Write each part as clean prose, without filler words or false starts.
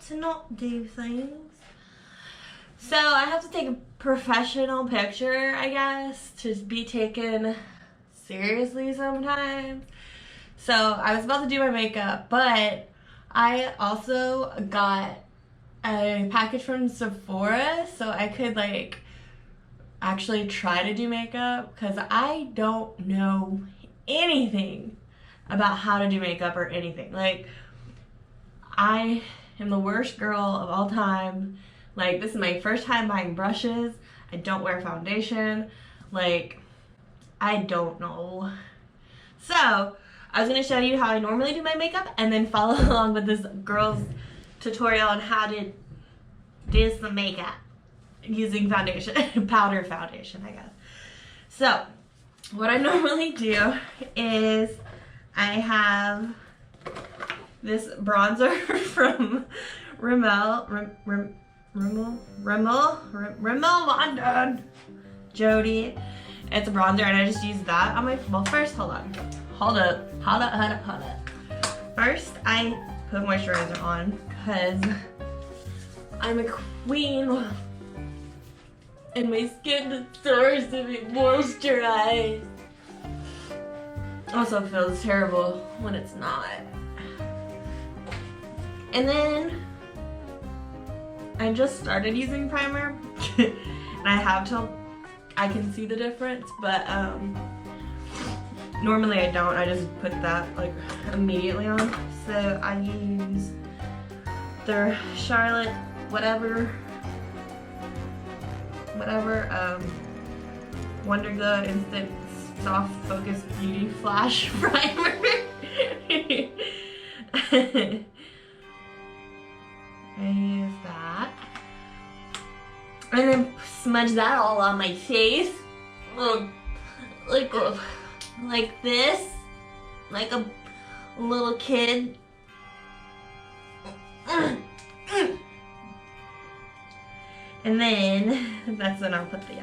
to not do things. So I have to take a professional picture, I guess, to be taken seriously sometimes. So I was about to do my makeup, but I also got a package from Sephora so I could like actually try to do makeup, because I don't know anything about how to do makeup or anything. Like, I am the worst girl of all time. Like, this is my first time buying brushes. I don't wear foundation. Like, I don't know. So, I was going to show you how I normally do my makeup and then follow along with this girl's tutorial on how to do some makeup using foundation, powder foundation, I guess. So, what I normally do is I have this bronzer from Rimmel London Jody. It's a bronzer and I just use that on my, well, first, hold up. First, I put moisturizer on because I'm a queen and my skin deserves to be moisturized. Also feels terrible when it's not. And then I just started using primer and I have till I can see the difference, but normally I don't. I just put that like immediately on. So I use the Charlotte whatever Wonderglow Instant Soft Focus Beauty Flash Primer. I use that. And then smudge that all on my face. Like this. Like a little kid. And then that's when I'll put the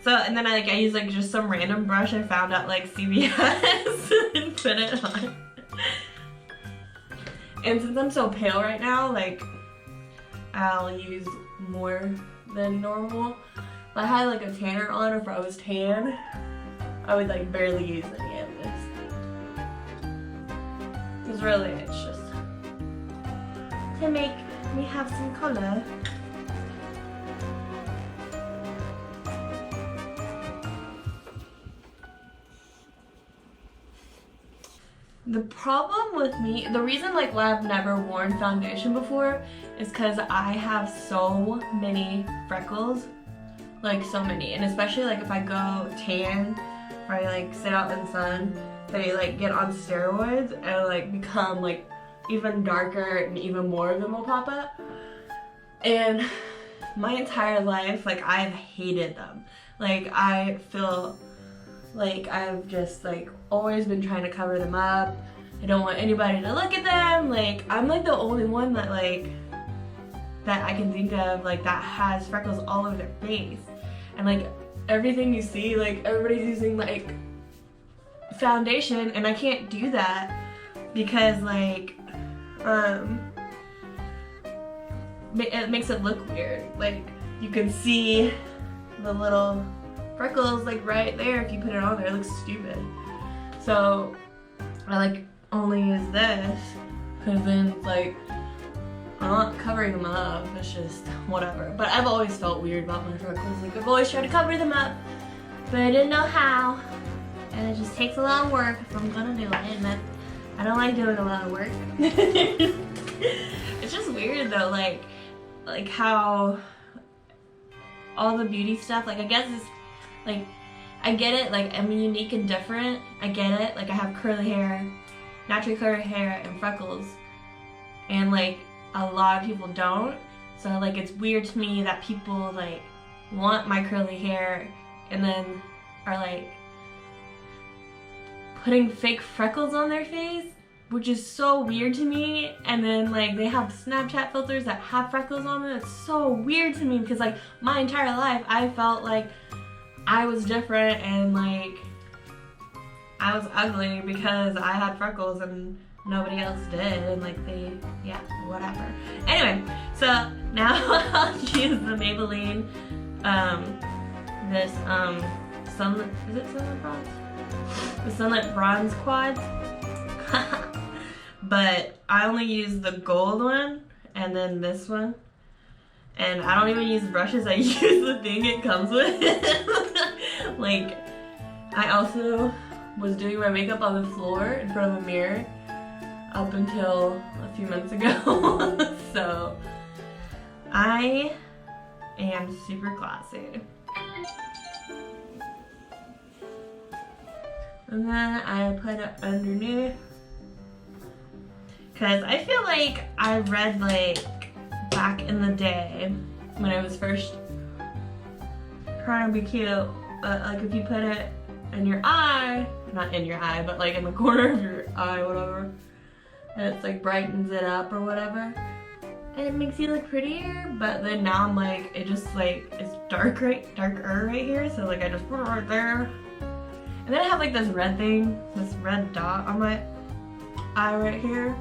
So, and then I use like just some random brush I found at like CVS and put it on. And since I'm so pale right now, like I'll use more than normal. If I had like a tanner on, or if I was tan, I would like barely use any of this. Because really it's just to make me have some color. The problem with me, the reason like why I've never worn foundation before is because I have so many freckles, like so many, and especially like if I go tan or I like sit out in the sun, they like get on steroids and like become like even darker and even more of them will pop up. And my entire life, like I've hated them. Like I feel like I've just like always been trying to cover them up. I don't want anybody to look at them. Like I'm like the only one that like that I can think of like that has freckles all over their face. And like everything you see, like everybody's using like foundation and I can't do that because like it makes it look weird. Like you can see the little freckles like right there. If you put it on there, it looks stupid. So I like only use this because then it's like I'm not covering them up. It's just whatever. But I've always felt weird about my freckles. Like I've always tried to cover them up, but I didn't know how. And it just takes a lot of work if I'm gonna do it. And I don't like doing a lot of work. It's just weird though, like how all the beauty stuff. Like I guess it's like, I get it, like I'm unique and different, I get it, like I have curly hair, naturally curly hair and freckles, and like a lot of people don't, so like it's weird to me that people like want my curly hair and then are like putting fake freckles on their face, which is so weird to me, and then like they have Snapchat filters that have freckles on them. It's so weird to me because like my entire life I felt like I was different and like I was ugly because I had freckles and nobody else did, and like they, yeah, whatever. Anyway, so now I'll use the Maybelline, this, Sunlit, is it Sunlit Bronze? The Sunlit Bronze Quads. But I only use the gold one, and then this one. And I don't even use brushes, I use the thing it comes with. Like, I also was doing my makeup on the floor in front of a mirror up until a few months ago. So, I am super classy. And then I put it underneath. Cause I feel like I read like back in the day when I was first trying to be cute, like if you put it in your eye, not in your eye, but like in the corner of your eye, whatever, and it's like brightens it up or whatever, and it makes you look prettier. But then now I'm like, it just like, it's darker right here, so like I just put it right there. And then I have like this red thing, this red dot on my eye right here.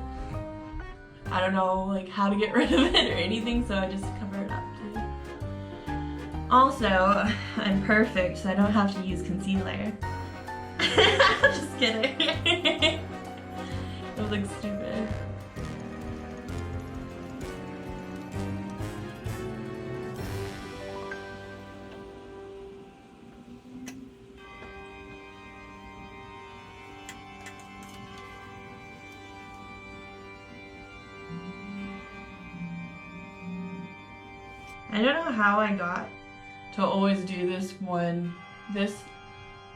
I don't know like how to get rid of it or anything, so I just cover it up too. Also, I'm perfect, so I don't have to use concealer. Just kidding. It would look stupid. I don't know how I got to always do this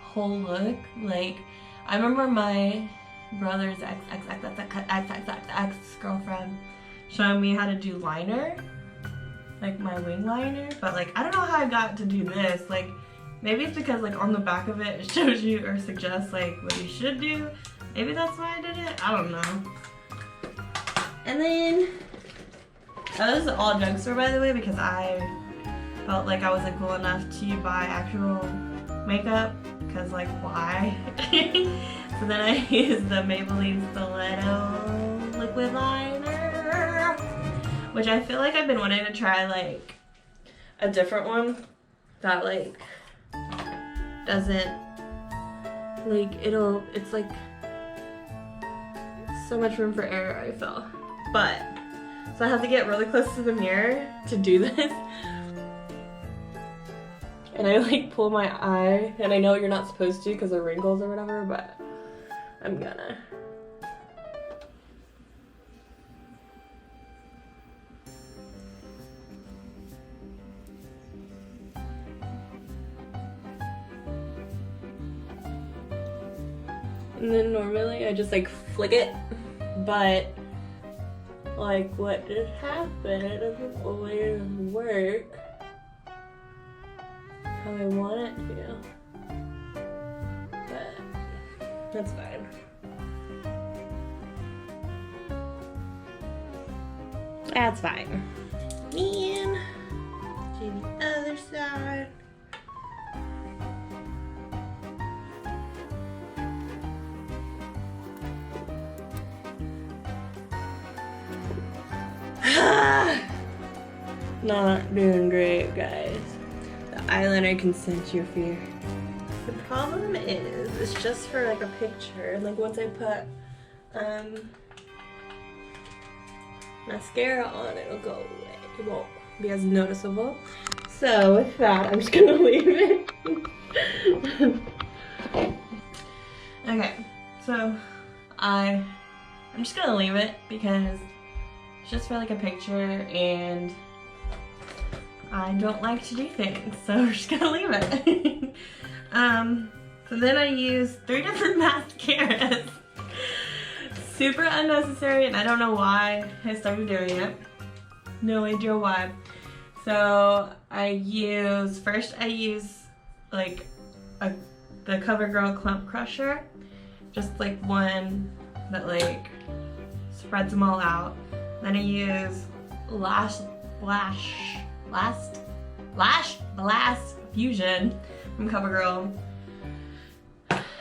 whole look. Like, I remember my brother's ex-girlfriend showing me how to do liner, like my wing liner, but like, I don't know how I got to do this. Like, maybe it's because like on the back of it, it shows you or suggests like what you should do. Maybe that's why I did it, I don't know. And then, oh, this is all drugstore, by the way, because I felt like I wasn't cool enough to buy actual makeup, because like, why? So then I used the Maybelline Stiletto liquid liner, which I feel like I've been wanting to try like a different one that like doesn't, like, it's like so much room for error, I feel. But so I have to get really close to the mirror to do this. And I like pull my eye, and I know you're not supposed to because of wrinkles or whatever, but I'm gonna. And then normally I just like flick it, but like what just happened, it doesn't always work how I want it to, but that's fine. That's fine. And do the other side. Not doing great, guys. The eyeliner can sense your fear. The problem is, it's just for like a picture. Like once I put mascara on, it'll go away. It won't be as noticeable. So with that, I'm just gonna leave it. Okay, so I'm just gonna leave it because it's just for like a picture and I don't like to do things, so we're just gonna leave it. So then I use 3 different mascaras. Super unnecessary, and I don't know why I started doing it. No idea why. So first I use like the CoverGirl Clump Crusher, just like one that like spreads them all out. Then I use Lash Blast Fusion from CoverGirl.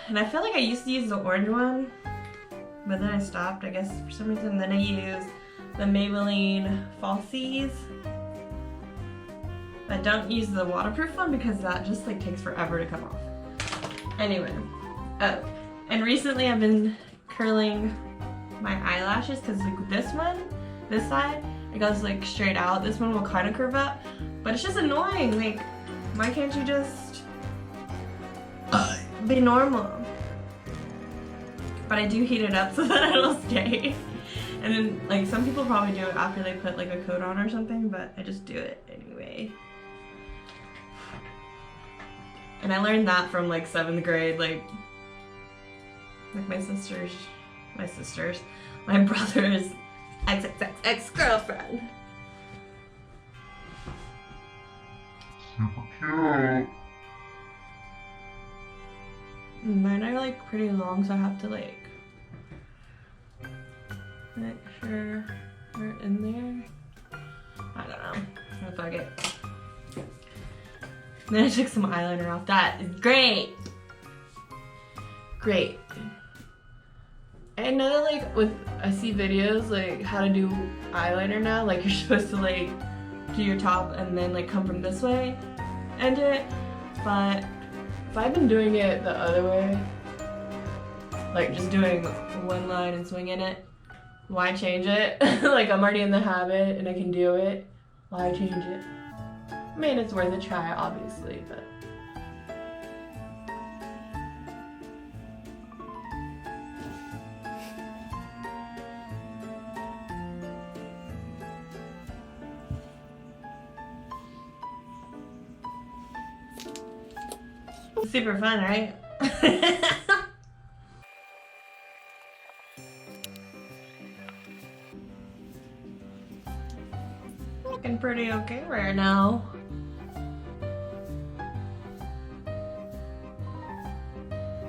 And I feel like I used to use the orange one, but then I stopped, I guess, for some reason. Then I used the Maybelline Falsies. I don't use the waterproof one because that just like takes forever to come off. Anyway, oh, and recently I've been curling my eyelashes because like this one, this side, it goes like straight out. This one will kind of curve up, but it's just annoying. Like, why can't you just be normal? But I do heat it up so that it'll stay. And then like some people probably do it after they put like a coat on or something, but I just do it anyway. And I learned that from like 7th grade, like my brother's ex-girlfriend. Super cute. Mine are like pretty long, so I have to like make sure they're in there. I don't know. I'll fuck it. Then I took some eyeliner off. That is great. Great. I know like I see videos like how to do eyeliner now. Like you're supposed to like do your top and then like come from this way and do it. But if I've been doing it the other way, like just doing one line and swinging it, why change it? Like I'm already in the habit and I can do it. Why change it? I mean, it's worth a try, obviously, but. Super fun, right? Looking pretty okay right now.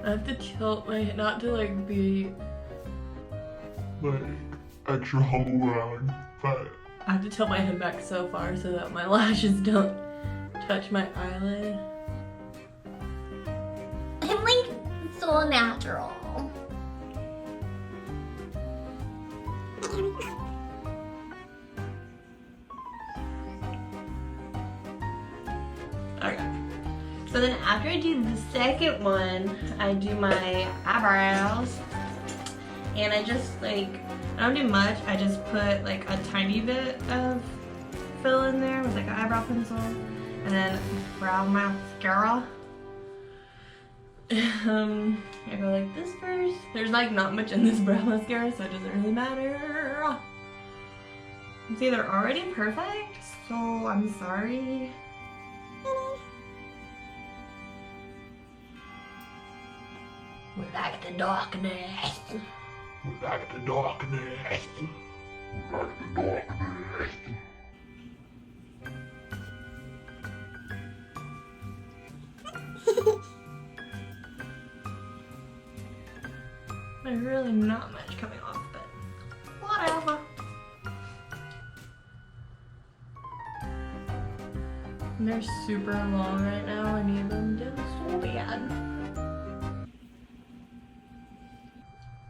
I have to tilt my head, not to like be like extra humble around, but I have to tilt my head back so far so that my lashes don't touch my eyelid. I'm like so natural. Okay. So then after I do the second one, I do my eyebrows. And I just like, I don't do much. I just put like a tiny bit of fill in there with like an eyebrow pencil. And then brow mascara. I go like this first. There's like not much in this brow mascara, so it doesn't really matter. It's either already perfect, so I'm sorry. We like the darkness. we like the darkness. We like the darkness. There's really not much coming off, but whatever. And they're super long right now. I need them done so bad.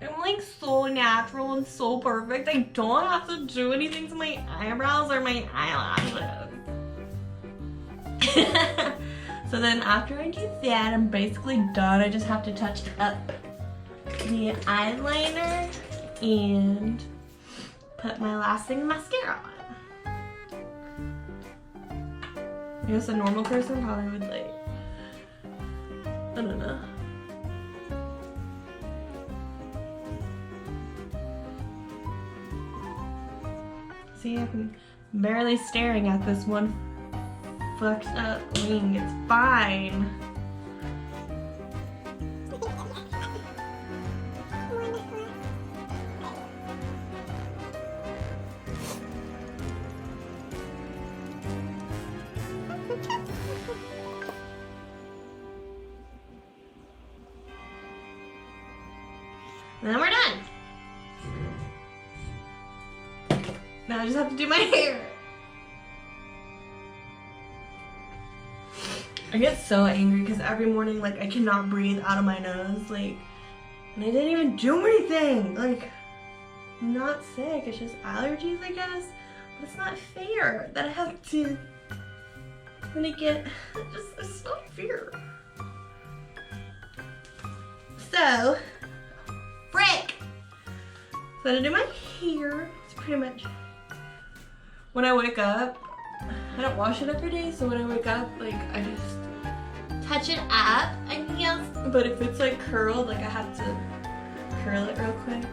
I'm like so natural and so perfect. I don't have to do anything to my eyebrows or my eyelashes. So then after I do that, I'm basically done. I just have to touch up the eyeliner and put my lasting mascara on. I guess a normal person probably would like, I don't know. See, I'm barely staring at this one fucked up wing. It's fine. And then we're done. Now I just have to do my hair. I get so angry because every morning, like, I cannot breathe out of my nose. Like, And I didn't even do anything. Like, I'm not sick. It's just allergies, I guess. But it's not fair that I have to really get, it's not fair. So, frick! So to do my hair, it's pretty much, when I wake up, I don't wash it every day, so when I wake up, like, I just touch it up, I guess. But if it's like curled, like I have to curl it real quick.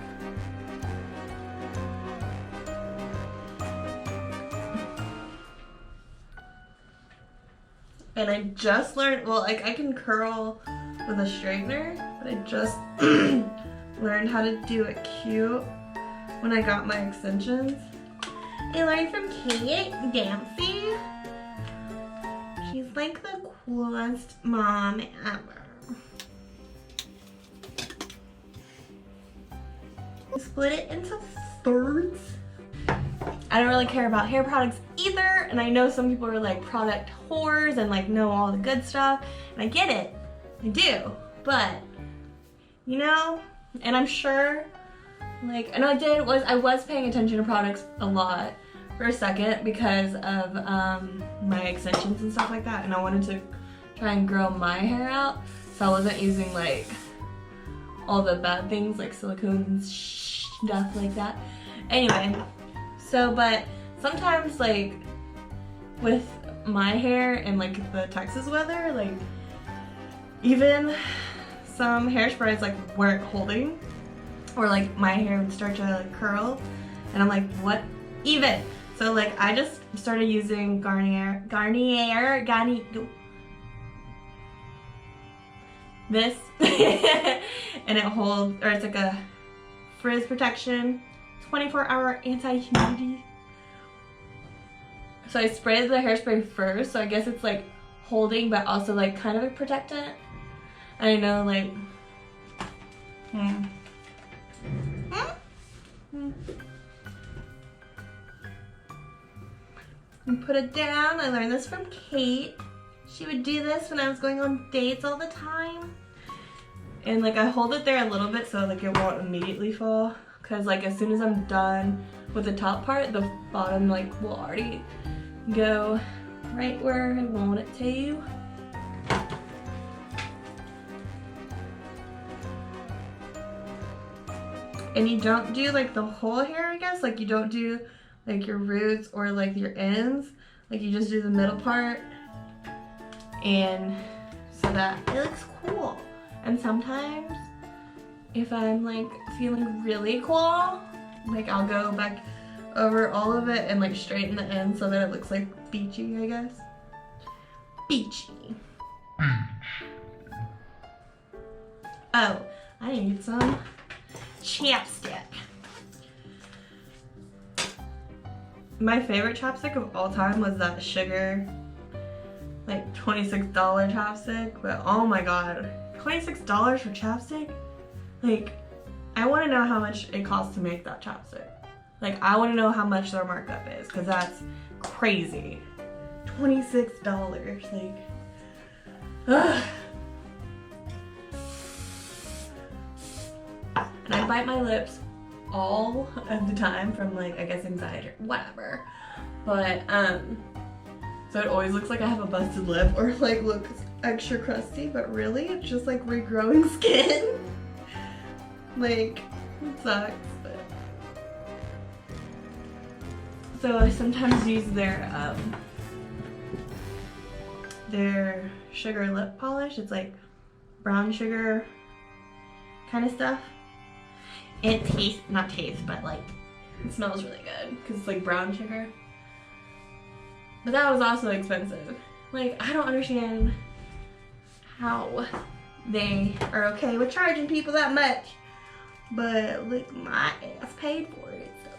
And I just learned, well, like I can curl with a straightener, but I just learned how to do it cute when I got my extensions. I learned from Kate Dempsey. She's like the coolest mom ever. Split it into thirds. I don't really care about hair products either, and I know some people are like product whores and like know all the good stuff, and I get it, I do, but you know, and I'm sure, like, and I was paying attention to products a lot for a second because of my extensions and stuff like that, and I wanted to try and grow my hair out, so I wasn't using like all the bad things like silicone and stuff like that. Anyway, so but sometimes like with my hair and like the Texas weather, like even some hairsprays like weren't holding, or like my hair would start to like curl, and I'm like, what even? So like I just started using Garnier this and it holds, or it's like a frizz protection, 24-hour anti-humidity. So I sprayed the hairspray first, so I guess it's like holding but also like kind of a protectant. And I know like and put it down. I learned this from Kate. She would do this when I was going on dates all the time. And like I hold it there a little bit so like it won't immediately fall, because like as soon as I'm done with the top part, the bottom like will already go right where I want it to. And you don't do like the whole hair, I guess. Like you don't do like your roots or like your ends. Like you just do the middle part, and so that it looks cool. And sometimes if I'm like feeling really cool, like I'll go back over all of it and like straighten the end so that it looks like beachy, I guess. Beachy. Oh, I need some chapstick. My favorite chapstick of all time was that sugar, like $26 chapstick, but oh my god, $26 for chapstick? Like, I want to know how much it costs to make that chapstick. Like, I want to know how much their markup is, because that's crazy. $26, like, ugh. And I bite my lips all of the time from like, I guess anxiety or whatever. But, so it always looks like I have a busted lip or like looks extra crusty, but really it's just like regrowing skin. Like, it sucks, but. So I sometimes use their sugar lip polish. It's like brown sugar kind of stuff. It tastes, not taste, but like, it smells really good because it's like brown sugar. But that was also expensive. Like, I don't understand how they are okay with charging people that much. But look, my ass paid for it, so.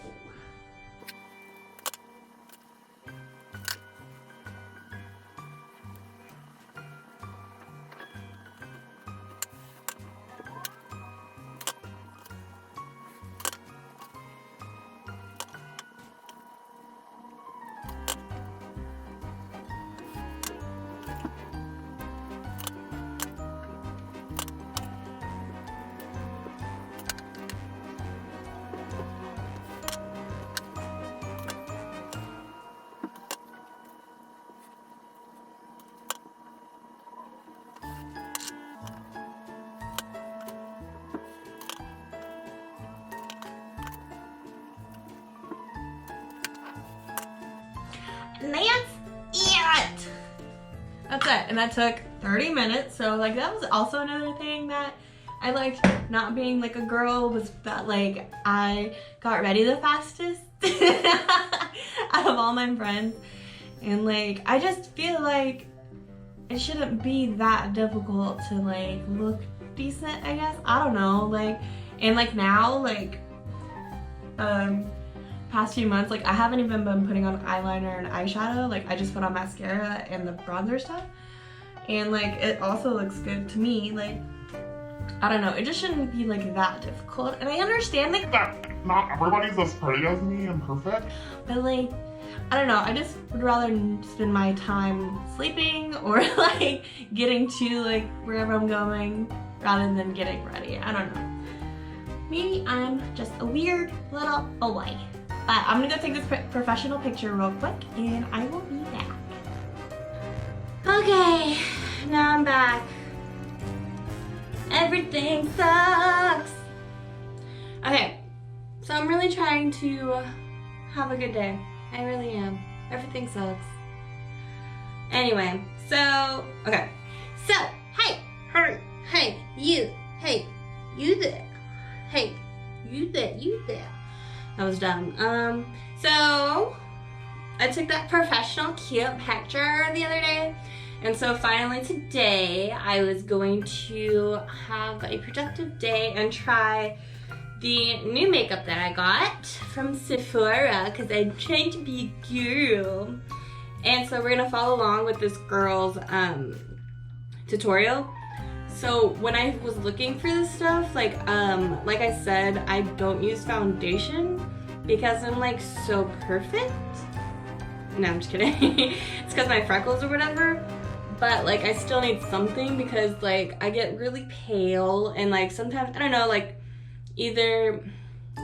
And that's it. That's it. And that took 30 minutes. So like that was also another thing that I liked not being like a girl, was that like I got ready the fastest out of all my friends. And like I just feel like it shouldn't be that difficult to like look decent, I guess. I don't know, like, and like now, like past few months, like I haven't even been putting on eyeliner and eyeshadow. Like I just put on mascara and the bronzer stuff, and like it also looks good to me. Like I don't know, it just shouldn't be like that difficult. And I understand like That not everybody's as pretty as me and perfect. but like I don't know, I just would rather spend my time sleeping or like getting to like wherever I'm going rather than getting ready. I don't know. Maybe I'm just a weird little boy. But I'm gonna go take this professional picture real quick and I will be back. Okay, now I'm back. Everything sucks. Okay, so I'm really trying to have a good day. I really am. Everything sucks. Anyway, so, okay. So, hey, her, hey, you there. Hey, you there. That was dumb. So, I took that professional cute picture the other day. And so finally today, I was going to have a productive day and try the new makeup that I got from Sephora because I'm trying to be a girl. And so we're gonna follow along with this girl's tutorial. So when I was looking for this stuff, like I said, I don't use foundation because I'm like so perfect. No, I'm just kidding. It's because my freckles or whatever. But like I still need something because like I get really pale and like sometimes, I don't know, like either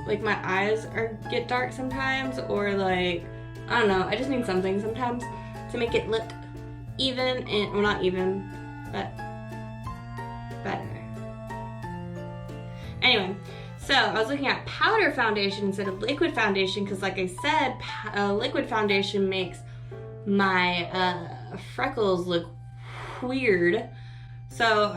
like my eyes get dark sometimes or like, I don't know, I just need something sometimes to make it look even and, well not even, but better. Anyway, so I was looking at powder foundation instead of liquid foundation because like I said, liquid foundation makes my freckles look weird. So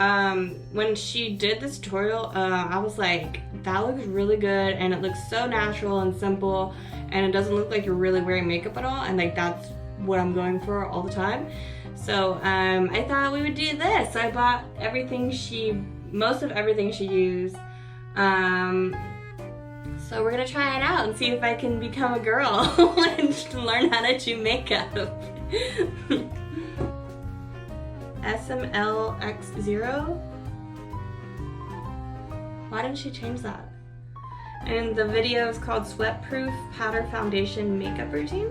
when she did this tutorial, I was like, that looks really good and it looks so natural and simple and it doesn't look like you're really wearing makeup at all, and like that's what I'm going for all the time. So I thought we would do this. So I bought most of everything she used. So we're gonna try it out and see if I can become a girl and learn how to do makeup. SMLX0? Why didn't she change that? And the video is called Sweat-Proof Powder Foundation Makeup Routine.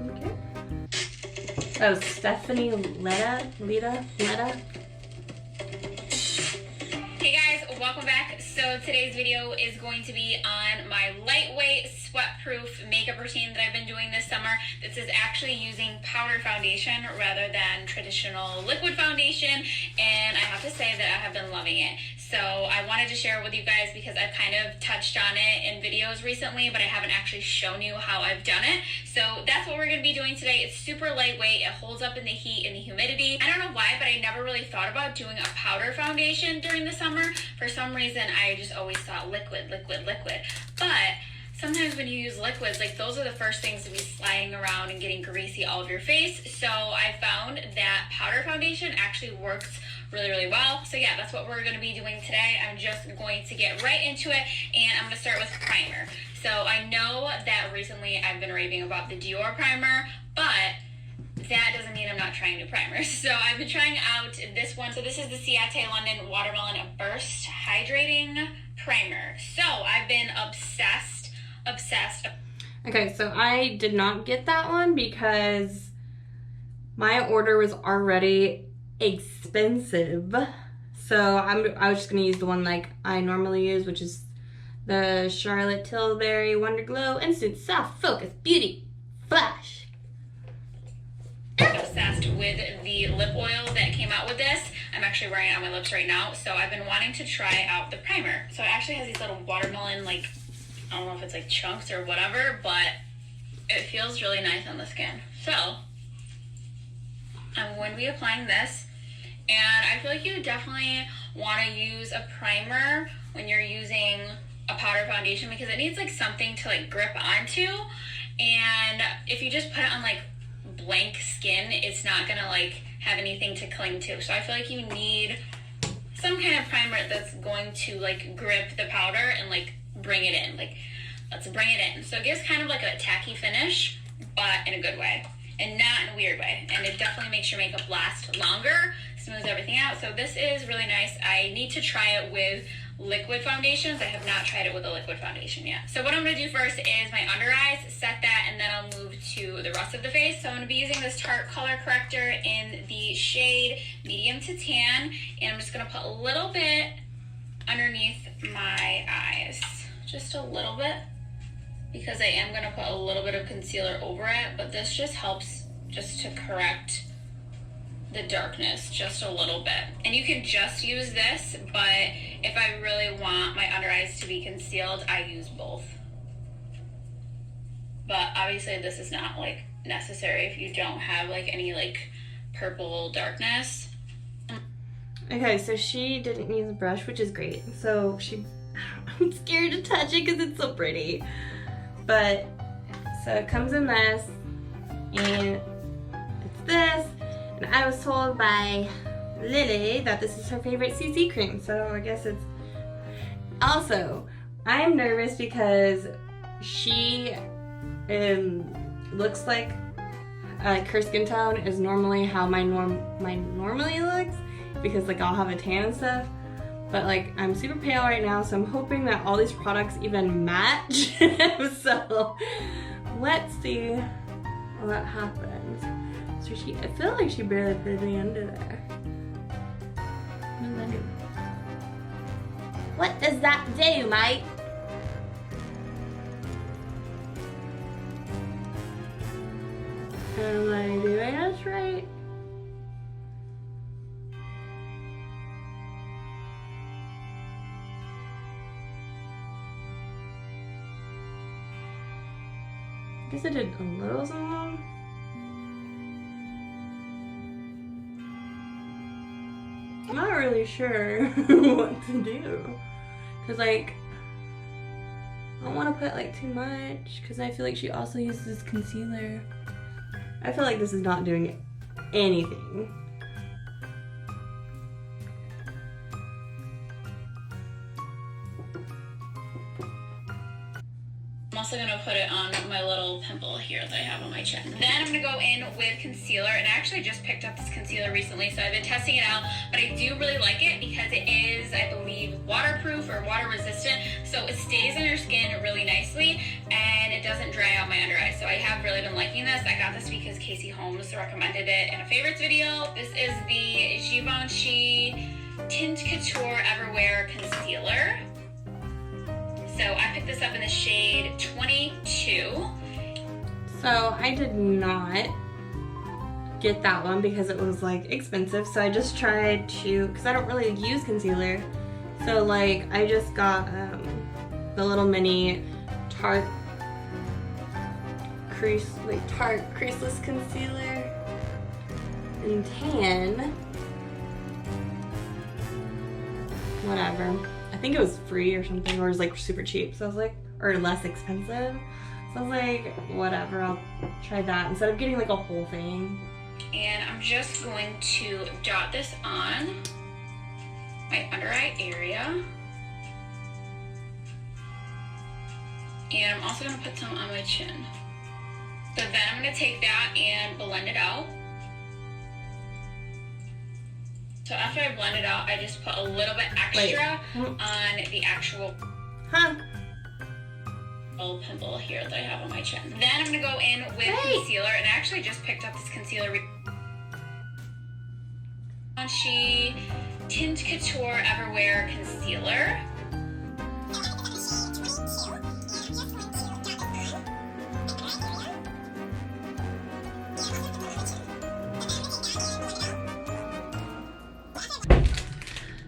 Okay. Oh, Stephanie Ledda. Hey guys, welcome back. So today's video is going to be on my lightweight sweat-proof makeup routine that I've been doing this summer. This is actually using powder foundation rather than traditional liquid foundation, and I have to say that I have been loving it. So I wanted to share it with you guys because I've kind of touched on it in videos recently, but I haven't actually shown you how I've done it. So that's what we're going to be doing today. It's super lightweight. It holds up in the heat and the humidity. I don't know why, but I never really thought about doing a powder foundation during the summer. For some reason, I just always thought liquid. But sometimes when you use liquids, like those are the first things to be sliding around and getting greasy all over your face. So I found that powder foundation actually works really well. So yeah, that's what we're going to be doing today. I'm just going to get right into it, and I'm going to start with primer. So I know that recently I've been raving about the Dior primer, but that doesn't mean I'm not trying new primers. So I've been trying out this one. So this is the Ciate London Watermelon Burst Hydrating Primer. So I've been obsessed. Okay, so I did not get that one because my order was already expensive. So I was just gonna use the one like I normally use, which is the Charlotte Tilbury Wonderglow Instant Soft Focus Beauty Flash. Obsessed with the lip oil that came out with this. I'm actually wearing it on my lips right now. So I've been wanting to try out the primer. So it actually has these little watermelon, like, I don't know if it's like chunks or whatever, but it feels really nice on the skin. So I'm going to be applying this, and I feel like you definitely want to use a primer when you're using a powder foundation because it needs like something to like grip onto, and if you just put it on like blank skin, it's not gonna like have anything to cling to. So I feel like you need some kind of primer that's going to like grip the powder and like bring it in. Like, let's bring it in. So it gives kind of like a tacky finish, but in a good way and not in a weird way. And it definitely makes your makeup last longer, smooths everything out. So this is really nice. I need to try it with liquid foundations. I have not tried it with a liquid foundation yet. So what I'm going to do first is my under eyes, set that, and then I'll move to the rest of the face. So I'm going to be using this Tarte color corrector in the shade medium to tan, and I'm just going to put a little bit underneath my eyes, just a little bit, because I am going to put a little bit of concealer over it, but this just helps just to correct the darkness just a little bit. And you can just use this, but if I really want my under eyes to be concealed, I use both. But obviously this is not like necessary if you don't have like any like purple darkness. Okay, so she didn't use a brush, which is great. So I'm scared to touch it because it's so pretty. But, so it comes in this, and it's this. And I was told by Lily that this is her favorite CC cream, so I guess it's... Also, I'm nervous because she looks like her skin tone is normally how mine normally looks, because like I'll have a tan and stuff. But like I'm super pale right now, so I'm hoping that all these products even match. So let's see what happens. So I feel like she barely put any under there. What does that do, mate? Am I doing this right? I guess I did a little something. I'm not really sure what to do, cause like I don't want to put like too much, cause I feel like she also uses concealer. I feel like this is not doing anything. I'm also going to put it on my little pimple here that I have on my chin. Then I'm going to go in with concealer, and I actually just picked up this concealer recently, so I've been testing it out, but I do really like it because it is, I believe, waterproof or water resistant, so it stays on your skin really nicely, and it doesn't dry out my under eyes. So I have really been liking this. I got this because Casey Holmes recommended it in a favorites video. This is the Givenchy Tint Couture Everwear Concealer. So I picked this up in the shade 22. So I did not get that one because it was like expensive. So I just tried to, because I don't really use concealer. So like I just got the little mini Tarte Creaseless concealer in tan. Whatever. I think it was free or something, or it was like super cheap. So I was like, or less expensive. So I was like, whatever, I'll try that instead of getting like a whole thing. And I'm just going to dot this on my under eye area. And I'm also going to put some on my chin. So then I'm going to take that and blend it out. So after I blend it out, I just put a little bit extra on the actual little pimple here that I have on my chin. Then I'm going to go in with concealer, and I actually just picked up this concealer. Givenchy Tint Couture Everwear Concealer.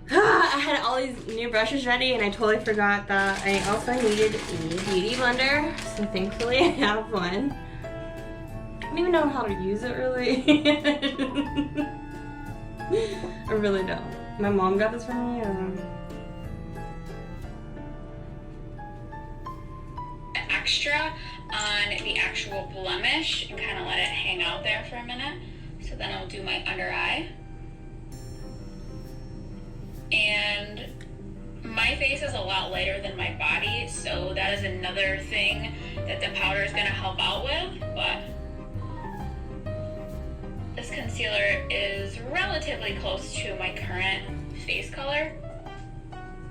I had all these new brushes ready, and I totally forgot that I also needed a beauty blender. So thankfully I have one. don't even know how to use it really. I really don't. My mom got this for me. Extra on the actual blemish and kind of let it hang out there for a minute. So then I'll do my under eye. And my face is a lot lighter than my body, so that is another thing that the powder is going to help out with. But this concealer is relatively close to my current face color.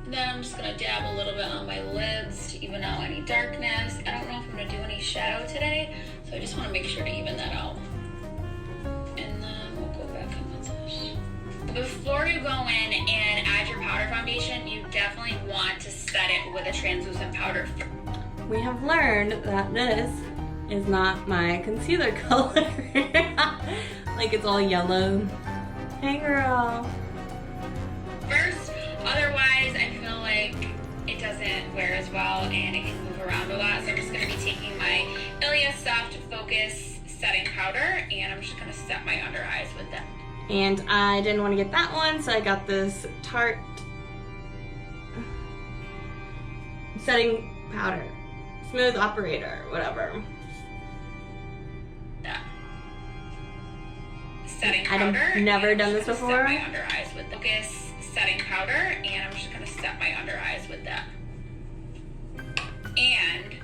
Then I'm just going to dab a little bit on my lids to even out any darkness. I don't know if I'm going to do any shadow today, so I just want to make sure to even that out. And then we'll go back in with this. Before you go in and add your powder foundation, you definitely want to set it with a translucent powder. We have learned that this is not my concealer color. Like it's all yellow. Hey girl. First, otherwise I feel like it doesn't wear as well and it can move around a lot. So I'm just going to be taking my Ilia Soft Focus Setting Powder and I'm just going to set my under eyes with that. And I didn't want to get that one, so I got this Tarte setting powder. Smooth operator, whatever. Yeah. Setting powder. I've never done this before. Set my under eyes with Focus Setting Powder, and I'm just gonna set my under eyes with that. And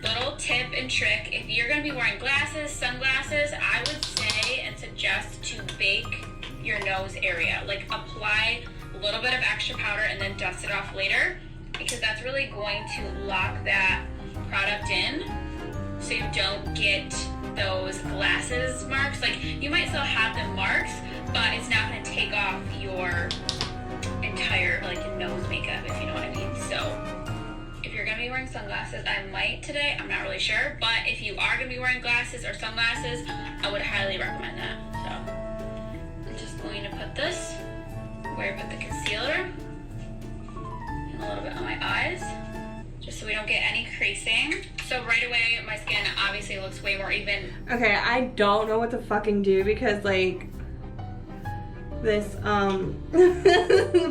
little tip and trick: if you're gonna be wearing glasses, sunglasses, I would say and suggest to bake your nose area. Like apply a little bit of extra powder and then dust it off later, because that's really going to lock that product in so you don't get those glasses marks. Like you might still have the marks, but it's not going to take off your entire like nose makeup, if you know what I mean. So if you're going to be wearing sunglasses, I might today, I'm not really sure, but if you are going to be wearing glasses or sunglasses, I would highly recommend that. So I'm just going to put this where I put the concealer and a little bit on my eyes, just so we don't get any creasing. So right away, my skin obviously looks way more even. Okay, I don't know what to fucking do because like this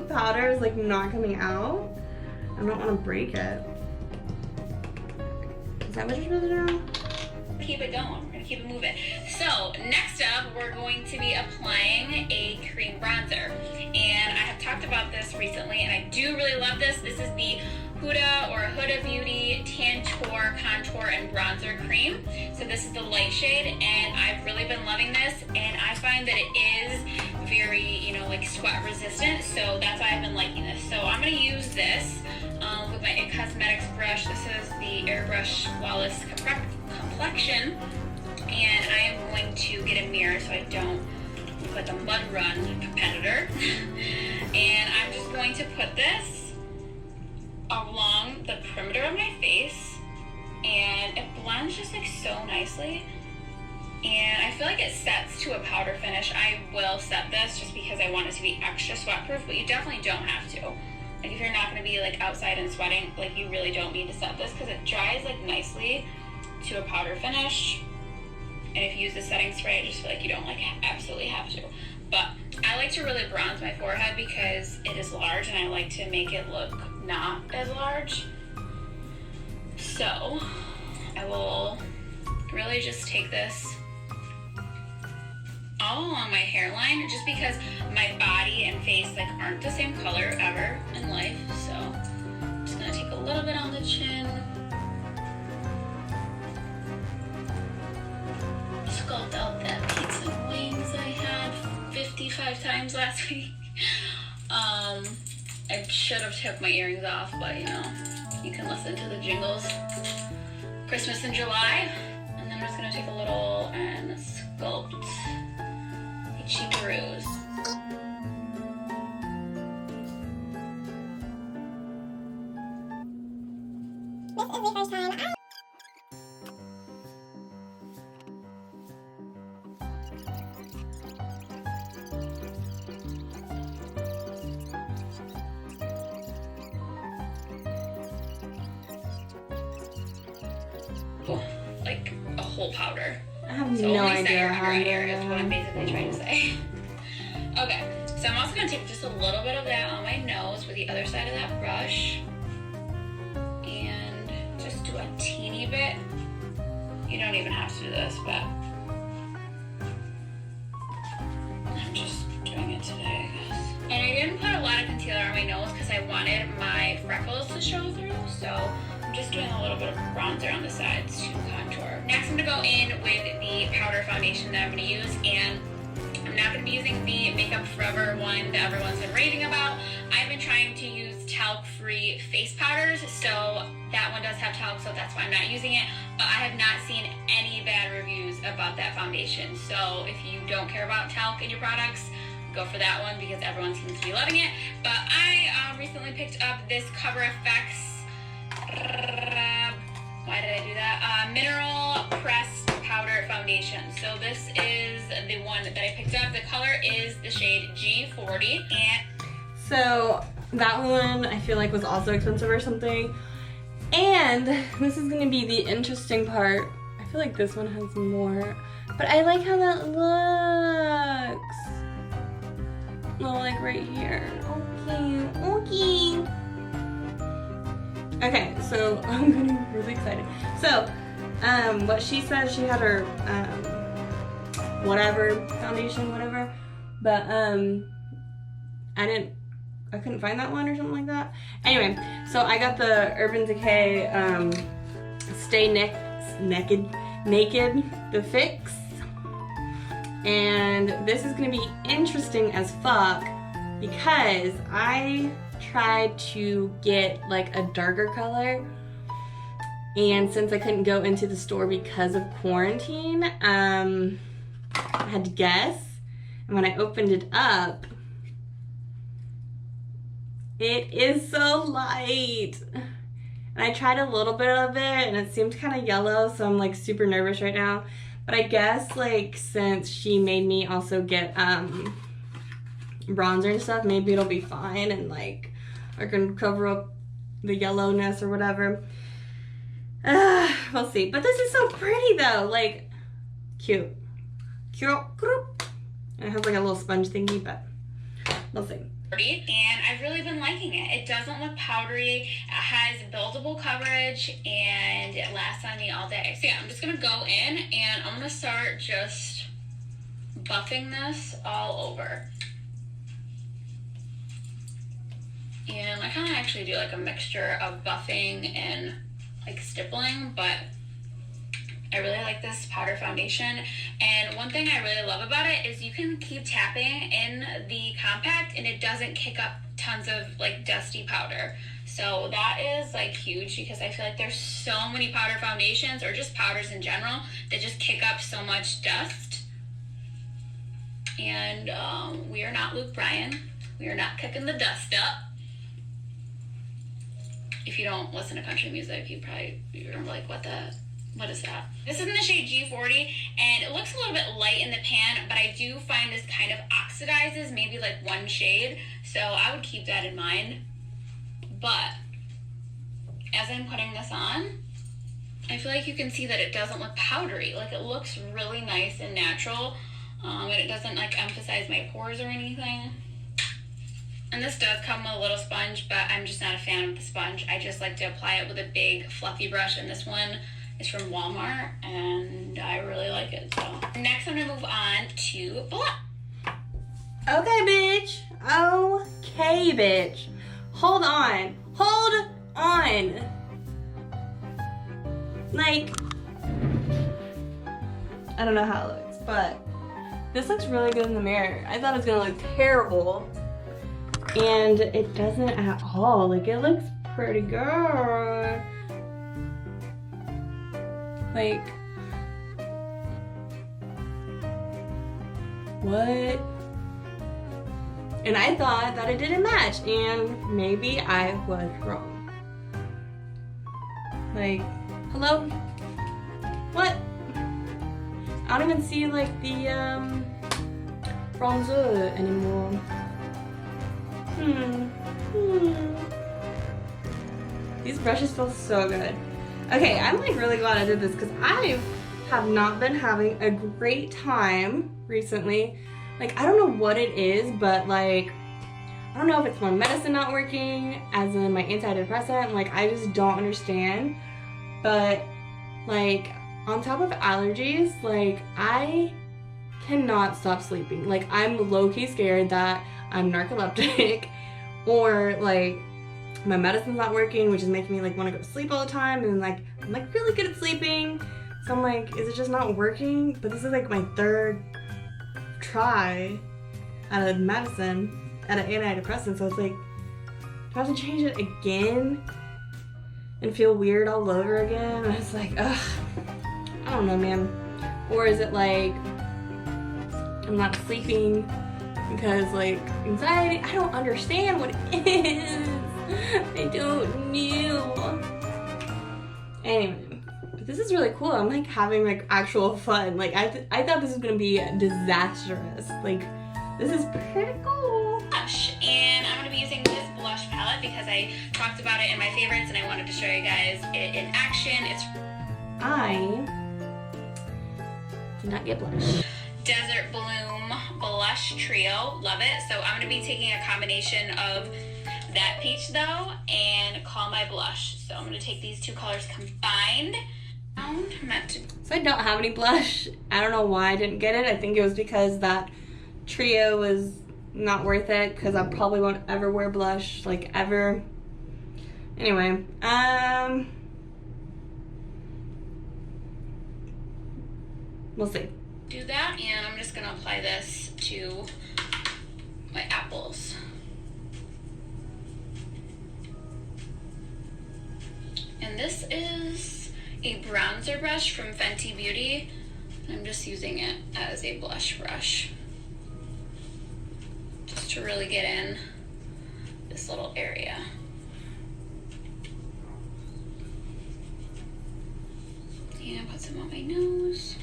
powder is like not coming out. I don't want to break it. Is that what you're supposed to do? Keep it going. We're gonna keep it moving. So next up, we're going to be applying a cream bronzer, and I have talked about this recently, and I do really love this. This is the HUDA or HUDA Beauty Tantour Contour and Bronzer Cream. So this is the light shade, and I've really been loving this, and I find that it is very, you know, like sweat resistant, so that's why I've been liking this. So I'm going to use this with my IT Cosmetics brush. This is the Airbrush Flawless Complexion, and I am going to get a mirror so I don't look like a mud run competitor. And I'm just going to put this along the perimeter of my face, and it blends just like so nicely, and I feel like it sets to a powder finish. I will set this just because I want it to be extra sweat proof, but you definitely don't have to. Like if you're not going to be like outside and sweating, like you really don't need to set this because it dries like nicely to a powder finish. And if you use the setting spray, I just feel like you don't like absolutely have to. But I like to really bronze my forehead because it is large, and I like to make it look not as large. So I will really just take this all along my hairline, just because my body and face like aren't the same color ever in life. So I'm just gonna take a little bit on the chin, sculpt out that pizza wings I had 55 times last week. I should have took my earrings off, but you know, you can listen to the jingles. Christmas in July. And then I'm just gonna take a little and sculpt a cheekaroo's. This is the first time like a whole powder. I have So no only set idea your how under I'm eye hair is gonna... what I'm basically trying to say. Okay, so I'm also gonna take just a little bit of that on my nose with the other side of that brush. And just do a teeny bit. You don't even have to do this, but I'm just doing it today, I guess. And I didn't put a lot of concealer on my nose because I wanted my freckles to show through, so I'm just doing a little bit of bronzer on the sides to contour. Next, I'm gonna go in with the powder foundation that I'm gonna use, and I'm not gonna be using the Makeup Forever one that everyone's been raving about. I've been trying to use talc-free face powders, so that one does have talc, so that's why I'm not using it. But I have not seen any bad reviews about that foundation. So if you don't care about talc in your products, go for that one because everyone seems to be loving it. But I recently picked up this Cover FX, why did I do that? Mineral Pressed Powder Foundation. So this is the one that I picked up. The color is the shade G40. And So that one I feel like was also expensive or something. And this is gonna be the interesting part. I feel like this one has more, but I like how that looks. Oh, like right here. Okay, okay. Okay, so I'm getting really excited. So, what she said, she had her whatever foundation, whatever, but I couldn't find that one or something like that. Anyway, so I got the Urban Decay Stay Naked, the Fix. And this is gonna be interesting as fuck because I tried to get like a darker color, and since I couldn't go into the store because of quarantine, I had to guess. And when I opened it up, it is so light. And I tried a little bit of it and it seemed kind of yellow, so I'm like super nervous right now. But I guess like since she made me also get bronzer and stuff, maybe it'll be fine and like I can cover up the yellowness or whatever. We'll see. But this is so pretty though, like cute. Cute. And it has like a little sponge thingy, but we'll see. And I've really been liking it. It doesn't look powdery. It has buildable coverage and it lasts on me all day. So yeah, I'm just gonna go in and I'm gonna start just buffing this all over. And I kind of actually do like a mixture of buffing and like stippling, but I really like this powder foundation. And one thing I really love about it is you can keep tapping in the compact and it doesn't kick up tons of like dusty powder. So that is like huge because I feel like there's so many powder foundations or just powders in general that just kick up so much dust. And we are not Luke Bryan. We are not kicking the dust up. If you don't listen to country music, you're like, what is that? This is in the shade G40, and it looks a little bit light in the pan, but I do find this kind of oxidizes maybe like one shade, so I would keep that in mind. But as I'm putting this on, I feel like you can see that it doesn't look powdery. Like it looks really nice and natural, and it doesn't like emphasize my pores or anything. And this does come with a little sponge, but I'm just not a fan of the sponge. I just like to apply it with a big fluffy brush, and this one is from Walmart, and I really like it. So next I'm gonna move on to blush. Okay, bitch. Okay, bitch. Hold on. Hold on. Like, I don't know how it looks, but this looks really good in the mirror. I thought it was gonna look terrible, and it doesn't at all. Like, it looks pretty good. Like, what? And I thought that it didn't match, and maybe I was wrong. Like, hello? What? I don't even see like the bronzer anymore. These brushes feel so good. Okay, I'm like really glad I did this because I have not been having a great time recently. Like, I don't know what it is, but like, I don't know if it's my medicine not working, as in my antidepressant, like I just don't understand. But like, on top of allergies, like I cannot stop sleeping. Like, I'm low-key scared that I'm narcoleptic or like my medicine's not working, which is making me like want to go to sleep all the time, and like I'm like really good at sleeping. So I'm like, is it just not working? But this is like my third try at a medicine, at an antidepressant, so it's like, do I have to change it again and feel weird all over again? And it's like, ugh, I don't know, man. Or is it like I'm not sleeping because like anxiety? I don't understand what it is. I don't know. Anyway, this is really cool. I'm like having like actual fun. Like I thought this was gonna be disastrous. Like, this is pretty cool. And I'm gonna be using this blush palette because I talked about it in my favorites and I wanted to show you guys it in action. It's I did not get blush. Desert Bloom Blush Trio. Love it. So I'm gonna be taking a combination of that peach though and Call My Blush. So I'm gonna take these two colors combined. So I don't have any blush. I don't know why I didn't get it. I think it was because that trio was not worth it, because I probably won't ever wear blush, like ever. Anyway, we'll see. Do that, and I'm just gonna apply this to my apples. And this is a bronzer brush from Fenty Beauty. I'm just using it as a blush brush, just to really get in this little area. And put some on my nose,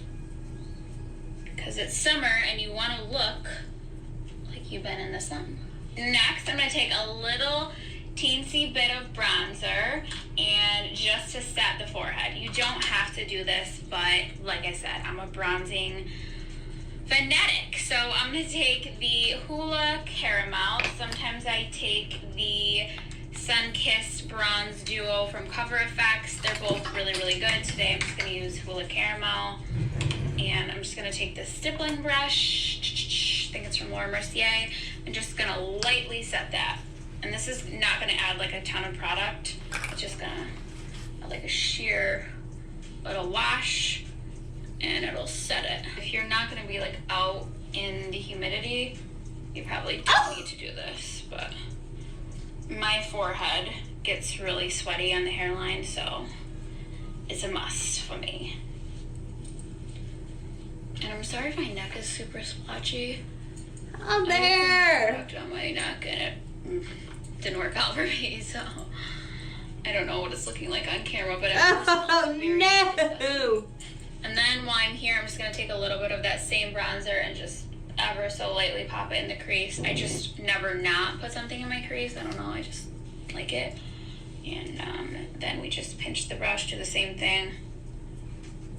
because it's summer and you want to look like you've been in the sun. Next, I'm going to take a little teensy bit of bronzer and just to set the forehead. You don't have to do this, but like I said, I'm a bronzing fanatic. So I'm going to take the HUDA Caramel. Sometimes I take the Sun-Kissed Bronze Duo from Cover FX. They're both really, really good. Today I'm just going to use HUDA Caramel. And I'm just going to take this stippling brush, I think it's from Laura Mercier, and just going to lightly set that. And this is not going to add like a ton of product. It's just going to add like a sheer little wash, and it'll set it. If you're not going to be like out in the humidity, you probably don't need to do this, but my forehead gets really sweaty on the hairline, so it's a must for me. And I'm sorry if my neck is super splotchy. Oh, there! I worked on my neck and it didn't work out for me, so I don't know what it's looking like on camera, but oh no! And then while I'm here, I'm just gonna take a little bit of that same bronzer and just ever so lightly pop it in the crease. I just never not put something in my crease. I don't know, I just like it. And then we just pinch the brush, do the same thing.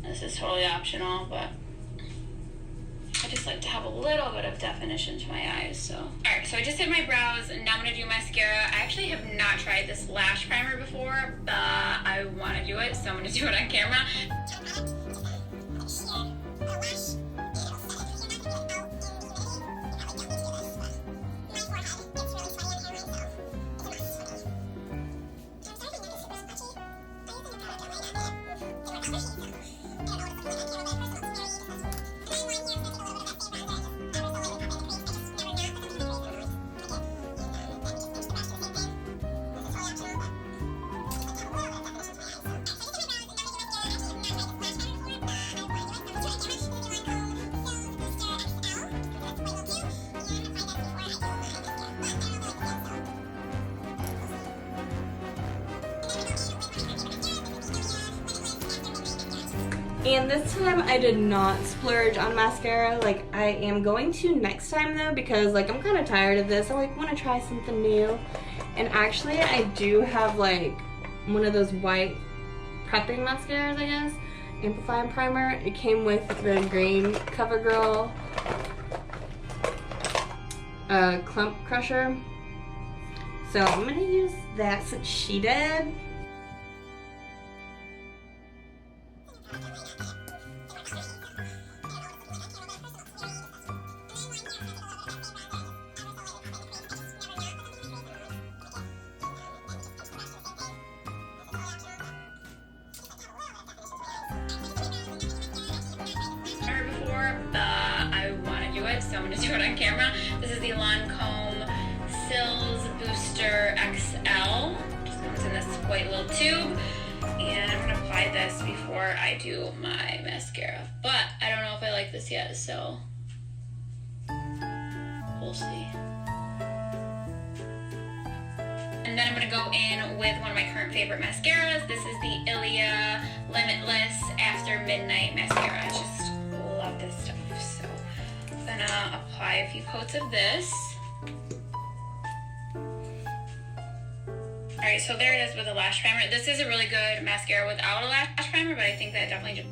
This is totally optional, but I just like to have a little bit of definition to my eyes, so. Alright, so I just did my brows, and now I'm gonna do mascara. I actually have not tried this lash primer before, but I wanna do it, so I'm gonna do it on camera. And this time I did not splurge on mascara. Like, I am going to next time though, because like I'm kind of tired of this. I like want to try something new. And actually I do have like one of those white prepping mascaras, I guess. Amplifying Primer. It came with the green CoverGirl Clump Crusher. So I'm gonna use that since she did. I want to do it, so I'm going to do it on camera. This is the Lancome Sills Booster XL. Just comes in this white little tube. And I'm going to apply this before I do my mascara. But I don't know if I like this yet, so we'll see. And then I'm going to go in with one of my current favorite mascaras. This is the Ilia Limitless After Midnight Mascara. I just love this stuff. So I'm going to apply a few coats of this. Alright, so there it is with a lash primer. This is a really good mascara without a lash primer, but I think that definitely just...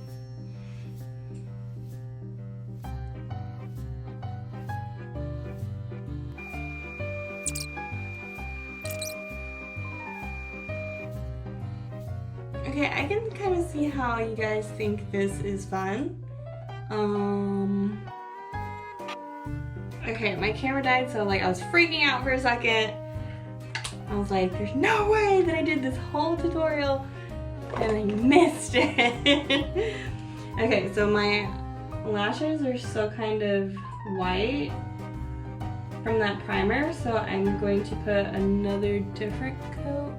Okay, I can kind of see how you guys think this is fun. Okay, my camera died, so like I was freaking out for a second. I was like, there's no way that I did this whole tutorial and I missed it. Okay, so my lashes are still kind of white from that primer, so I'm going to put another different coat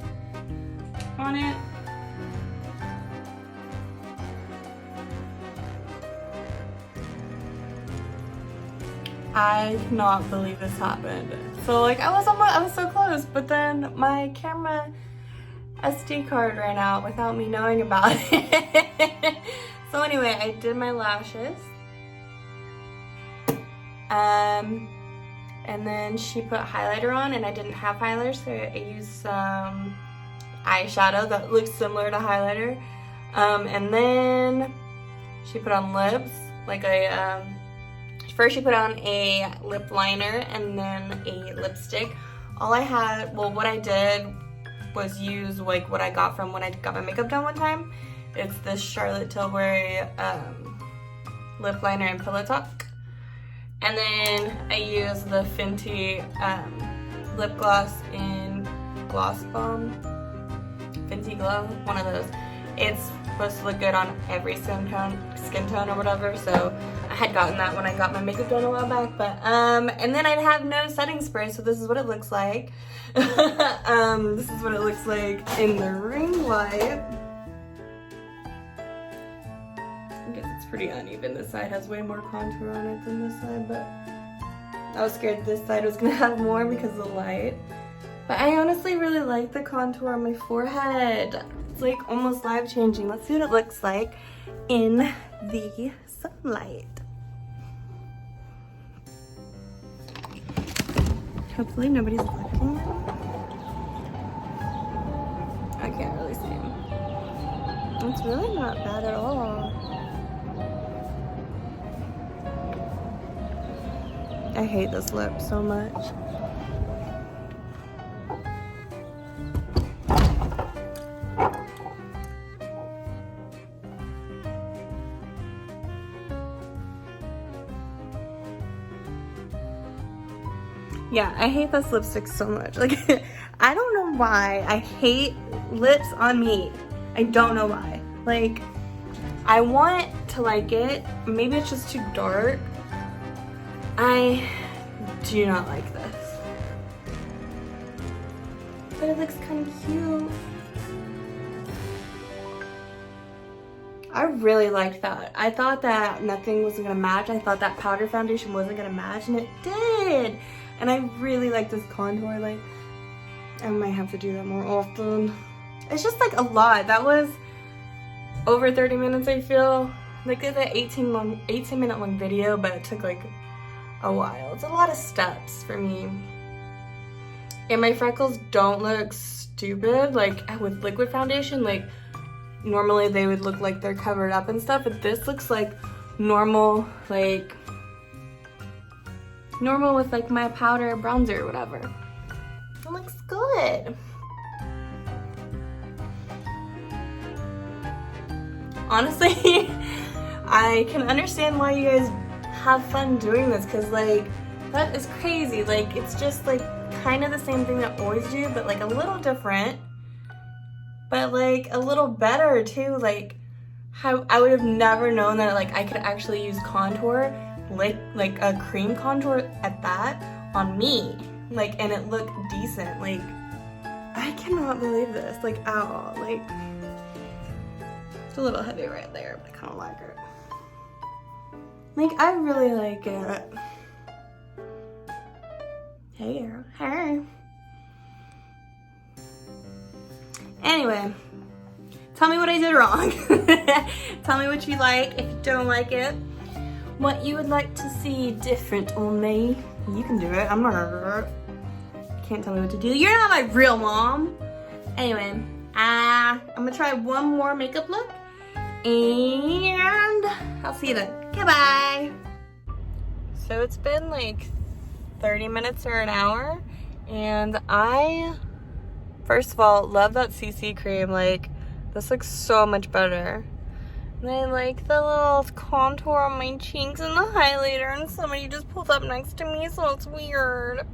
on it. I cannot believe this happened. So like I was so close, but then my camera SD card ran out without me knowing about it. So anyway, I did my lashes. And then she put highlighter on, and I didn't have highlighter, so I used some eyeshadow that looks similar to highlighter. And then she put on lips, like a first she put on a lip liner and then a lipstick. All I had, well, what I did was use like what I got from when I got my makeup done one time. It's this Charlotte Tilbury lip liner and pillow talk. And then I used the Fenty lip gloss in Gloss Bomb. Fenty Glow, one of those. It's supposed to look good on every skin tone or whatever, so I had gotten that when I got my makeup done a while back. But and then I have no setting spray, so this is what it looks like. This is what it looks like in the ring light. I guess it's pretty uneven. This side has way more contour on it than this side, but I was scared this side was gonna have more because of the light. But I honestly really like the contour on my forehead. It's like almost life changing. Let's see what it looks like in the sunlight. Hopefully nobody's looking. I can't really see him. It's really not bad at all. I hate this lip so much. Yeah, I hate this lipstick so much. Like, I don't know why. I hate lips on me. I don't know why. Like, I want to like it. Maybe it's just too dark. I do not like this. But it looks kind of cute. I really liked that. I thought that nothing was gonna match. I thought that powder foundation wasn't gonna match, and it did. And I really like this contour. Like, I might have to do that more often. It's just like a lot. That was over 30 minutes, I feel. Like, it's an 18-minute long video, but it took like a while. It's a lot of steps for me. And my freckles don't look stupid, like with liquid foundation. Like, normally they would look like they're covered up and stuff, but this looks like normal, like normal with like my powder bronzer or whatever. It looks good. Honestly, I can understand why you guys have fun doing this, because like that is crazy. Like it's just like kind of the same thing that I always do, but like a little different, but like a little better too. Like how I would have never known that like I could actually use contour, like a cream contour at that on me, like, and it looked decent. Like I cannot believe this, like at all. Like it's a little heavy right there, but I kind of like it. Like I really like it. Hey girl, hey. Anyway, tell me what I did wrong. Tell me what you like, if you don't like it. What you would like to see different on me. You can do it, I'm not gonna do it. Can't tell me what to do. You're not my real mom. Anyway, I'm gonna try one more makeup look. And I'll see you then. Goodbye. So it's been like 30 minutes or an hour, and I, first of all, love that CC cream. Like, this looks so much better. And I like the little contour on my cheeks and the highlighter, and somebody just pulled up next to me, so it's weird.